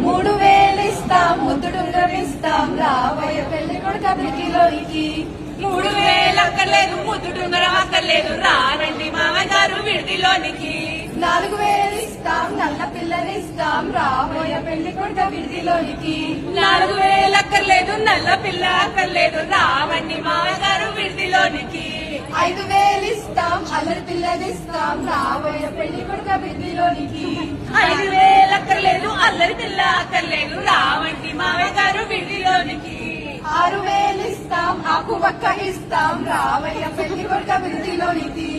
3000 ఇస్తాం, ముద్దుడుంగరం ఇస్తాం, రావయ్య పెళ్లి కొడుకు అభివృద్ధిలోనికి. 3000 అక్కర్లేదు, ముద్దుడుంగరం అక్కర్లేదు, రారండి మామయ్య గారు విడిదిలోనికి. 4000 ఇస్తాం, నల్ల పిల్లనిస్తాం, రావయ్య పెళ్లి కొడుకు అభివృద్ధిలోనికి. 4000 అక్కర్లేదు, నల్ల పిల్ల అక్కర్లేదు, రావండి మామయ్య గారు విడిదిలోనికి. 5000 ఇస్తాం, అల్లరి పిల్లనిస్తాం, రావయ్య పెళ్లి కొడుకు అభివృద్ధిలోనికి. 5000 అక్కర్లేదు, అల్లరి పిల్ల అక్కర్లేదు, రావండి మామయ్య గారు విడిదిలోనికి. 6000 ఇస్తాం, ఆకు పక్క ఇస్తాం, రావయ్య పెళ్లి కొడుకు అభివృద్ధిలోనికి.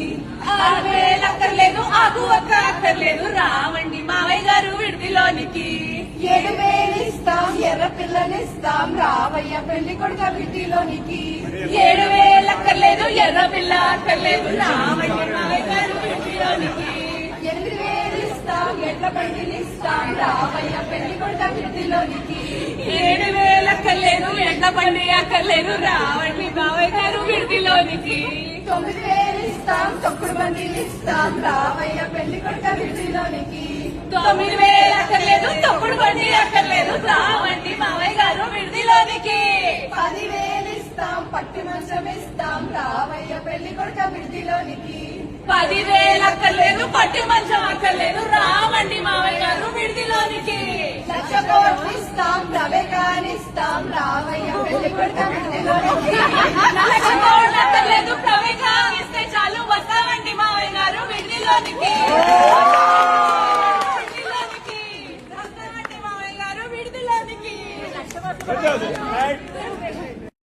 6000 అక్కర్లేదు, ఆకు ఒక్క అక్కర్లేదు, రావండి మామయ్య గారు విడిదిలోనికి. 7000 ఇస్తాం, ఎర్ర పిల్లనిస్తాం, రావయ్య పెళ్లి కొడుకు అభివృద్ధిలోనికి. 7000 అక్కర్లేదు, ఎర్ర పిల్ల అక్కర్లేదు, రావండి మామయ్య గారు విడిదిలోనికి. 8000 ఇస్తాం, ఎడ్ల బండినిస్తాం, రావయ్య పెళ్లి కొడుకు అభివృద్ధిలోనికి. 7000 అక్కర్లేదు, ఎండ బండి అక్కర్లేదు, రావండి మామయ్య గారు విడిదిలోనికి. 9000 ఇస్తాం, తొక్కుడు బండినిస్తాం, రావయ్య పెళ్లి కొడుకు అభివృద్ధిలోనికి. 9000 అక్కర్లేదు, తొక్కుడు బండి అక్కర్లేదు, రావండి మామయ్య గారు విడిదిలోనికి. 10,000 ఇస్తాం, పట్టి మంచం ఇస్తాం, రావయ్య పెళ్లి కొడుకు అభివృద్ధిలోనికి. 10,000 అక్కర్లేదు, పట్టి మంచం అక్కర్లేదు, రావండి మామయ్య గారు విడిదిలోనికి. 1,00,000 కోట్లు ఇస్తాం, రవేకానిస్తాం, రావయ్య పెళ్లి కొడుకు అభివృద్ధిలోనికి. 1,00,000 కోట్లు అక్కర్లేదు,